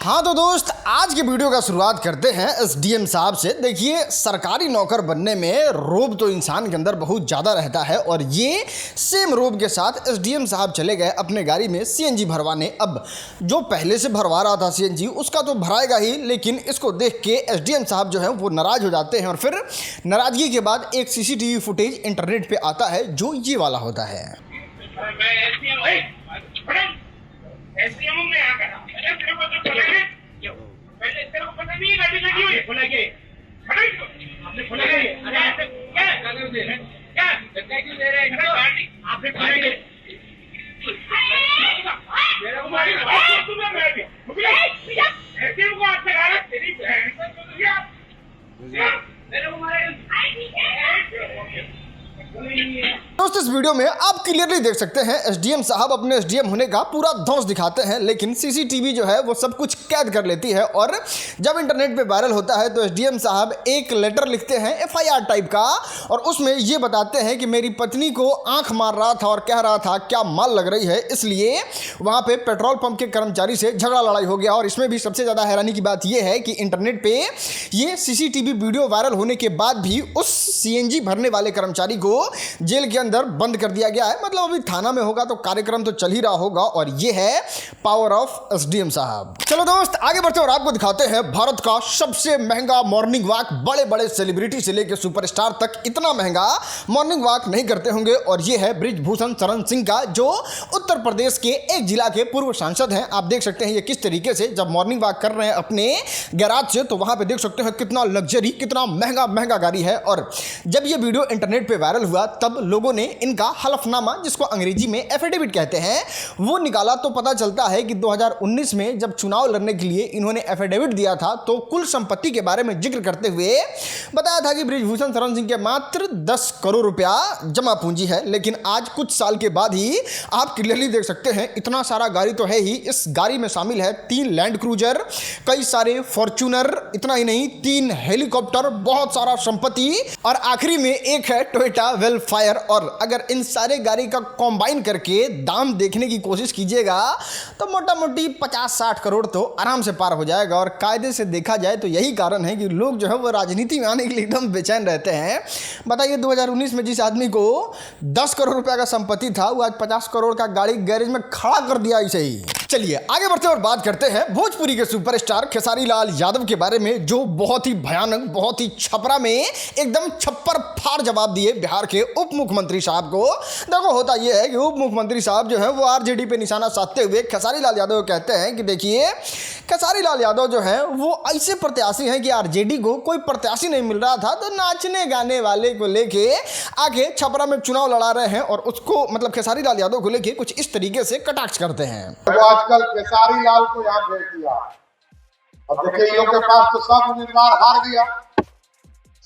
हाँ तो दोस्त, आज की वीडियो का शुरुआत करते हैं एसडीएम साहब से। देखिए, सरकारी नौकर बनने में रोब तो इंसान के अंदर बहुत ज़्यादा रहता है और ये सेम रोब के साथ एसडीएम साहब चले गए अपने गाड़ी में सीएनजी भरवाने। अब जो पहले से भरवा रहा था सीएनजी, उसका तो भराएगा ही, लेकिन इसको देख के एसडीएम साहब जो है वो नाराज़ हो जाते हैं और फिर नाराज़गी के बाद एक सीसीटीवी फुटेज इंटरनेट पर आता है जो ये वाला होता है। दोस्तों, इस वीडियो में आप क्लियरली देख सकते हैं एसडीएम साहब अपने एसडीएम होने का पूरा ध्वंस दिखाते हैं, लेकिन सीसीटीवी जो है वो सब कुछ कैद कर लेती है। और जब इंटरनेट पे वायरल होता है तो एसडीएम साहब एक लेटर लिखते हैं एफआईआर टाइप का, और उसमें ये बताते हैं कि मेरी पत्नी को आंख मार रहा था और कह रहा था क्या माल लग रही है, इसलिए वहाँ पे पेट्रोल पंप के कर्मचारी से झगड़ा लड़ाई हो गया। और इसमें भी सबसे ज़्यादा हैरानी की बात यह है कि इंटरनेट पे ये सीसीटीवी वीडियो वायरल होने के बाद भी उस सीएनजी भरने वाले कर्मचारी को जेल के अंदर बंद कर दिया गया है। मतलब अभी थाना में होगा तो कार्यक्रम तो चल ही रहा होगा। और ये है पावर ऑफ एसडीएम साहब। चलो दोस्त, आगे बढ़ते और आपको दिखाते हैं भारत का सबसे महंगा मॉर्निंग वॉक। बड़े बड़े सेलिब्रिटी से लेकर सुपरस्टार तक इतना महंगा मॉर्निंग वॉक नहीं करते होंगे। और ये है बृजभूषण शरण सिंह का, जो उत्तर प्रदेश के एक जिला के पूर्व सांसद हैं। आप देख सकते हैं ये किस तरीके से जब मॉर्निंग वॉक कर रहे हैं अपने गैराज से, तो वहां पे देख सकते हैं कितना लग्जरी, कितना महंगा गाड़ी है। और जब ये वीडियो इंटरनेट पे वायरल हुआ तब लोगों ने इनका हलफनामा, जिसको अंग्रेजी में एफिडेविट कहते हैं, वो निकाला। तो पता चलता है कि 2019 में जब चुनाव लड़ने के लिए इन्होंने एफिडेविट दिया था तो कुल संपत्ति के बारे में जिक्र करते हुए बताया था कि बृजभूषण शरण सिंह के मात्र 10 करोड़ रुपया जमा पूंजी है। लेकिन आज कुछ साल के बाद ही आप क्लियरली देख सकते हैं इतना सारा गाड़ी तो है ही। इस गाड़ी में शामिल है 3 लैंड क्रूजर, कई सारे फॉर्च्यूनर, इतना ही नहीं 3 हेलीकॉप्टर, बहुत सारा संपत्ति, और आखिरी में एक है टोयोटा वेलफायर। और अगर इन सारे गाड़ी का कॉम्बाइन करके दाम देखने की कोशिश कीजिएगा तो मोटा मोटी 50-60 करोड़ तो आराम से पार हो जाएगा। और कायदे से देखा जाए तो यही कारण है कि लोग जो है वो राजनीति में आने के लिए एकदम बेचैन रहते हैं। बताइए, 2019 में जिस आदमी को 10 करोड़ रुपया का संपत्ति था, वो आज 50 करोड़ का गाड़ी गैरेज में खड़ा कर दिया ऐसे ही। चलिए आगे बढ़ते और बात करते हैं भोजपुरी के सुपरस्टार खेसारी लाल यादव के बारे में, जो बहुत ही भयानक, बहुत ही छपरा में एकदम छप्पर फाड़ जवाब दिए बिहार के उप मुख्यमंत्री साहब को। देखो, होता यह है कि उप मुख्यमंत्री साहब जो है वो आरजेडी पे निशाना साधते हुए खेसारी लाल यादव कहते हैं कि देखिए, खेसारी लाल यादव जो है वो ऐसे प्रत्याशी हैं कि आरजेडी को कोई प्रत्याशी नहीं मिल रहा था तो नाचने गाने वाले को लेके आगे छपरा में चुनाव लड़ा रहे हैं। और उसको, मतलब खेसारी लाल यादव को लेके कुछ इस तरीके से कटाक्ष करते हैं। आजकल खेसारी लाल को यहाँ भेज दिया। अब देखिए, इन लोग के पास तो सब उम्मीदवार हार गया।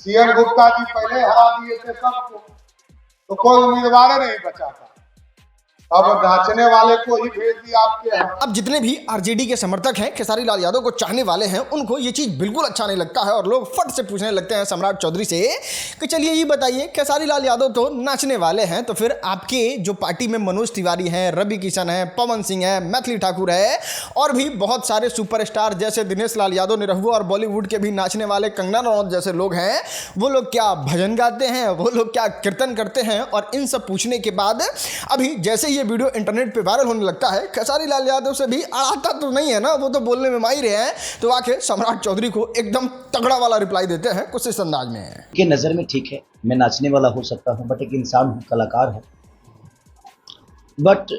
सीएम गुप्ता जी पहले हरा दिए थे सबको, तो कोई उम्मीदवार नहीं बचा था। अब नाचने वाले को ही भेज दिया आपके यहाँ। अब जितने भी आरजेडी के समर्थक हैं, खेसारी लाल यादव को चाहने वाले हैं, उनको ये चीज़ बिल्कुल अच्छा नहीं लगता है और लोग फट से पूछने लगते हैं सम्राट चौधरी से कि चलिए ये बताइए, खेसारी लाल यादव तो नाचने वाले हैं, तो फिर आपके जो पार्टी में मनोज तिवारी हैं, रवि किशन है, पवन सिंह है, मैथिली ठाकुर है, और भी बहुत सारे सुपरस्टार जैसे दिनेश लाल यादव निरहुआ और बॉलीवुड के भी नाचने वाले कंगना रनौत जैसे लोग हैं, वो लोग क्या भजन गाते हैं, वो लोग क्या कीर्तन करते हैं? और इन सब पूछने के बाद अभी जैसे ये वीडियो इंटरनेट पे वायरल होने लगता है, खेसारी लाल यादव से भी अड़ाता तो नहीं है ना, वो तो बोलने में माहिर हैं, तो आके सम्राट चौधरी को एकदम तगड़ा वाला रिप्लाई देते हैं कुछ इस अंदाज में के नज़र में ठीक है, मैं नाचने वाला हो सकता हूं, बट एक इंसान हूं, कलाकार हूं। बट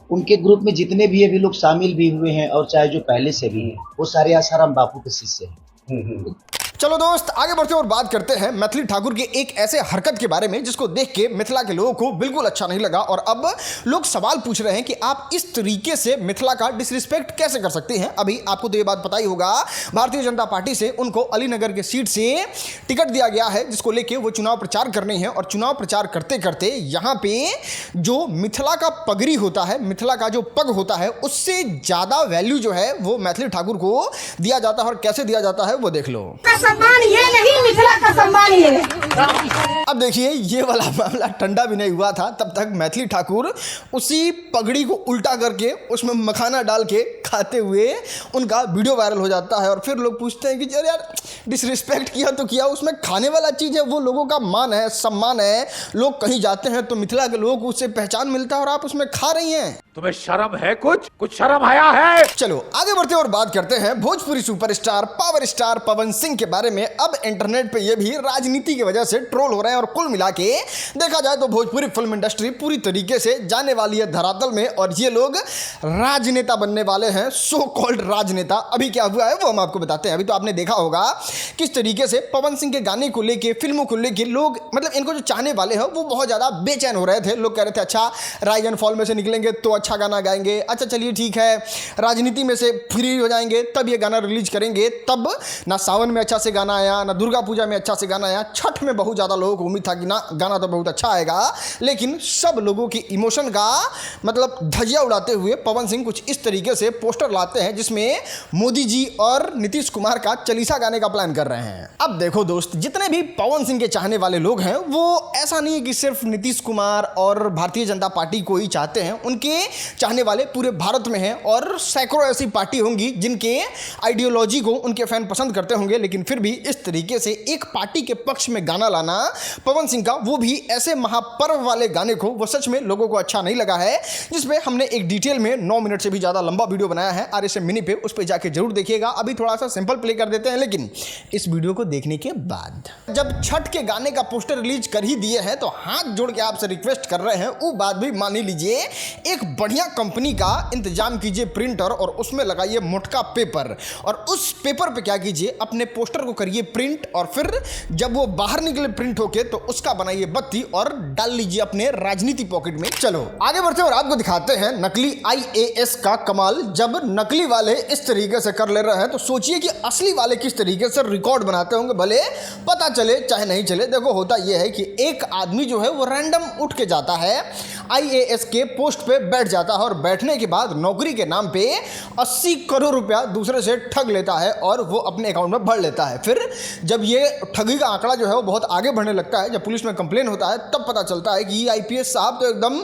उनके ग्रुप में जितने भी अभी लोग शामिल भी हुए हैं और चाहे जो पहले से भी हैं, वो सारे आसाराम बापू के शिष्य हैं। चलो दोस्त, आगे बढ़ते और बात करते हैं मैथिली ठाकुर के एक ऐसे हरकत के बारे में जिसको देख के मिथिला के लोगों को बिल्कुल अच्छा नहीं लगा। और अब लोग सवाल पूछ रहे हैं कि आप इस तरीके से मिथिला का डिसरिस्पेक्ट कैसे कर सकते हैं। अभी आपको तो ये बात पता ही होगा, भारतीय जनता पार्टी से उनको अलीनगर के सीट से टिकट दिया गया है, जिसको लेके वो चुनाव प्रचार करने हैं। और चुनाव प्रचार करते करते यहाँ पे जो मिथिला का पगड़ी होता है, मिथिला का जो पग होता है, उससे ज़्यादा वैल्यू जो है वो मैथिली ठाकुर को दिया जाता है। और कैसे दिया जाता है वो देख लो। सम्मान ये नहीं, मिथिला का सम्मान ये है। अब देखिए, ये वाला मामला ठंडा भी नहीं हुआ था तब तक मैथिली ठाकुर उसी पगड़ी को उल्टा करके उसमें मखाना डाल के खाते हुए उनका वीडियो वायरल हो जाता है और फिर लोग पूछते हैं कि अरे यार डिसरिस्पेक्ट किया तो किया, उसमें खाने वाला चीज़ है, वो लोगों का मान है, सम्मान है। लोग कहीं जाते हैं तो मिथिला के लोग उससे पहचान मिलता है और आप उसमें खा रही हैं। तुम्हें शर्म है? कुछ शर्म आया है? चलो आगे बढ़ते हैं और बात करते हैं Bhojpuri superstar power star Pawan Singh के बारे में। अब इंटरनेट पे ये भी राजनीति की वजह से ट्रोल हो रहे हैं और कुल मिला के देखा जाए तो भोजपुरी फिल्म इंडस्ट्री पूरी तरीके से जाने वाली है धरातल में और ये लोग राजनेता बनने वाले हैं, सो कॉल्ड राजनेता। अभी क्या हुआ है वो हम आपको बताते हैं। अभी तो आपने देखा होगा किस तरीके से पवन सिंह के गाने को लेके, फिल्मों को लेके लोग, मतलब इनको जो चाहने वाले हैं वो बहुत ज़्यादा बेचैन हो रहे थे। लोग कह रहे थे अच्छा राइजन फॉल में से निकलेंगे तो अच्छा गाना गाएंगे, अच्छा चलिए ठीक है राजनीति में से फ्री हो जाएंगे तब ये गाना रिलीज करेंगे। तब ना सावन में अच्छा से गाना आया, ना दुर्गा पूजा में अच्छा से गाना आया, छठ में बहुत ज़्यादा लोगों को उम्मीद था कि ना गाना तो बहुत अच्छा आएगा, लेकिन सब लोगों की इमोशन का मतलब धजिया उड़ाते हुए पवन सिंह कुछ इस तरीके से पोस्टर लाते हैं जिसमें मोदी जी और नीतीश कुमार का चालीसा गाने का प्लान कर रहे हैं। अब देखो दोस्त, जितने भी पवन सिंह के चाहने वाले लोग हैं वो ऐसा नहीं है कि सिर्फ नीतीश कुमार और भारतीय जनता पार्टी को ही चाहते हैं, उनके चाहने वाले पूरे भारत में हैं और सैकड़ों ऐसी पार्टी होंगी जिनके आइडियोलॉजी को उनके फैन पसंद करते होंगे। लेकिन फिर भी इस तरीके से एक पार्टी के पक्ष में गाना लाना पवन सिंह का, वो भी ऐसे महापर्व वाले गाने को, वो सच में लोगों को अच्छा नहीं लगा है, जिसमें हमने एक डिटेल में 9 मिनट से भी ज़्यादा लंबा वीडियो बनाया है RSM मिनी पे, उस पर जाके जरूर देखिएगा। अभी थोड़ा सा सिंपल प्ले कर देते हैं, लेकिन इस वीडियो को देखने के बाद जब छठ के गाने का पोस्टर रिलीज कर ही दिए हैं तो हाथ जोड़ के आपसे रिक्वेस्ट कर रहे हैं, वो बात भी मान ही लीजिए, एक बढ़िया कंपनी का इंतजाम कीजिए प्रिंटर और उसमें लगाइए मोटका पेपर और उस पेपर पे क्या कीजिए, अपने पोस्टर को करिए प्रिंट और फिर जब वो बाहर निकले प्रिंट होके तो उसका बनाइए बत्ती और डाल लीजिए अपने राजनीति पॉकेट में। चलो आगे बढ़ते हैं और आपको दिखाते हैं नकली IAS का कमाल। जब नकली वाले इस तरीके से कर ले रहे हैं तो सोचिए कि असली वाले किस तरीके से रिकॉर्ड बनाते होंगे, भले पता चले चाहे नहीं चले। देखो होता यह है कि एक आदमी जो है वो रैंडम उठ के जाता है IAS के पोस्ट पे बैठ जाता है और बैठने के बाद नौकरी के नाम पे 80 करोड़ रुपया दूसरे से ठग लेता है और वो अपने अकाउंट में भर लेता है। फिर जब ये ठगी का आंकड़ा जो है वो बहुत आगे बढ़ने लगता है, जब पुलिस में कंप्लेन होता है तब पता चलता है कि IPS साहब तो एकदम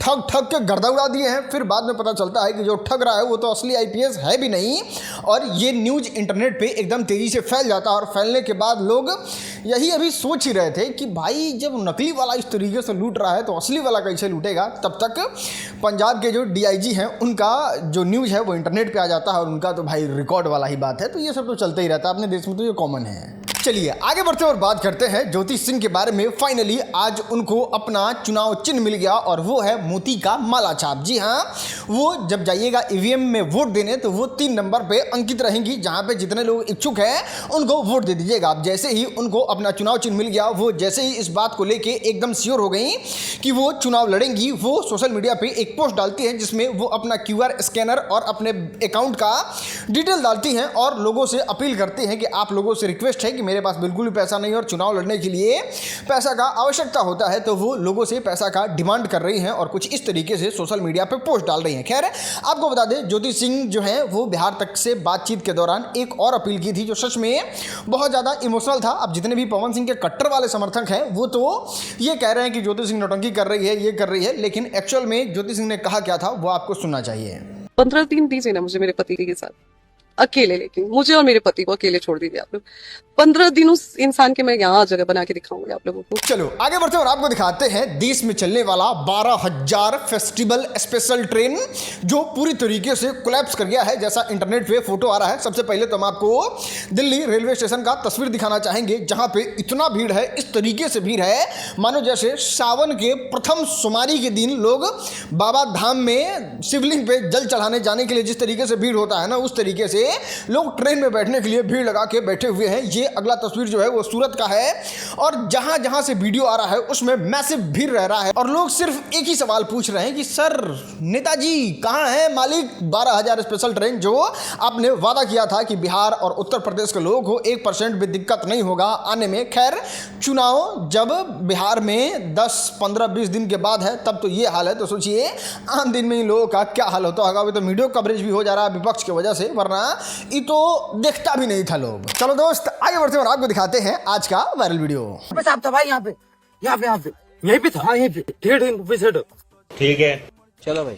ठग के गर्दा उड़ा दिए हैं। फिर बाद में पता चलता है कि जो ठग रहा है वो तो असली IPS है भी नहीं और ये न्यूज़ इंटरनेट पे एकदम तेज़ी से फैल जाता है और फैलने के बाद लोग यही अभी सोच ही रहे थे कि भाई जब नकली वाला इस तरीके से लूट रहा है तो असली वाला कैसे लूटेगा। तब तक पंजाब के जो DIG हैं उनका जो न्यूज़ है वो इंटरनेट पे आ जाता है और उनका तो भाई रिकॉर्ड वाला ही बात है। तो ये सब तो चलता ही रहता है अपने देश में, तो ये कॉमन है। चलिए आगे बढ़ते हैं और बात करते हैं ज्योति सिंह के बारे में। फाइनली आज उनको अपना चुनाव चिन्ह मिल गया और वो है मोती का माला छाप। जी हाँ, वो जब जाइएगा EVM में वोट देने तो वो 3 नंबर पे अंकित रहेंगी, जहाँ पे जितने लोग इच्छुक हैं उनको वोट दे दीजिएगा। अब जैसे ही उनको अपना चुनाव चिन्ह मिल गया, वो जैसे ही इस बात को लेके एकदम श्योर हो गई कि वो चुनाव लड़ेंगी, वो सोशल मीडिया पे एक पोस्ट डालती हैं जिसमें वो अपना QR स्कैनर और अपने अकाउंट का डिटेल डालती हैं और लोगों से अपील करती हैं कि आप लोगों से रिक्वेस्ट है कि मेरे पास बिल्कुल भी पैसा नहीं है और चुनाव लड़ने के लिए पैसा का आवश्यकता होता है। तो वो लोगों से पैसा का डिमांड कर रही हैं और कुछ इस तरीके से सोशल मीडिया पे पोस्ट डाल रही हैं। खैर आपको बता दें, ज्योति सिंह जो है वो बिहार तक से बातचीत के दौरान एक और अपील की थी जो सच में बहुत ज़्यादा इमोशनल था। अब जितने भी पवन सिंह के कट्टर वाले समर्थक हैं वो तो ये कह रहे हैं कि ज्योति सिंह नौटंकी कर रही है, ये कर रही है, लेकिन एक्चुअल में ज्योति सिंह ने कहा क्या था वो आपको सुनना चाहिए। 15 दिन दीजिए ना मुझे मेरे पति के साथ अकेले, लेकिन मुझे और मेरे पति को अकेले छोड़ दीजिए आप लोग। 15 दिन उस इंसान के मैं यहाँ जगह बना के दिखाऊंगी आप लोगों को। चलो आगे बढ़ते हैं और आपको दिखाते हैं देश में चलने वाला 12,000 फेस्टिवल स्पेशल ट्रेन जो पूरी तरीके से कोलैप्स कर गया है, जैसा इंटरनेट पे फोटो आ रहा है। सबसे पहले तो हम आपको दिल्ली रेलवे स्टेशन का तस्वीर दिखाना चाहेंगे, जहां पे इतना भीड़ है, इस तरीके से भीड़ है मानो जैसे सावन के प्रथम सोमवारी के दिन लोग बाबा धाम में शिवलिंग पे जल चढ़ाने जाने के लिए जिस तरीके से भीड़ होता है ना, उस तरीके से लोग ट्रेन में बैठने के लिए भीड़ लगा के बैठे हुए हैं। ये अगला तस्वीर जो है वो सूरत का है और जहां जहां से वीडियो आ रहा है उसमें मैसिव भीड़ रह रहा है और लोग सिर्फ एक ही सवाल पूछ रहे हैं कि सर नेताजी कहां है मालिक 12,000 स्पेशल ट्रेन जो आपने वादा किया था कि बिहार और उत्तर प्रदेश के लोगों को 1% भी दिक्कत नहीं होगा आने में। खैर चुनाव जब बिहार में 10, 15, 20 दिन के बाद है तब तो ये हाल है, तो सोचिए आम दिन में इन लोगों का क्या हाल होता होगा। अभी तो मीडिया कवरेज भी हो जा रहा है विपक्ष की वजह से, वरना ये तो देखता भी नहीं था लोग। चलो दोस्त आगे बढ़ते हैं और आपको दिखाते हैं आज का वायरल वीडियो। साहब था भाई यहाँ पे यहीं पे था, यहीं पे ठीक है, चलो भाई।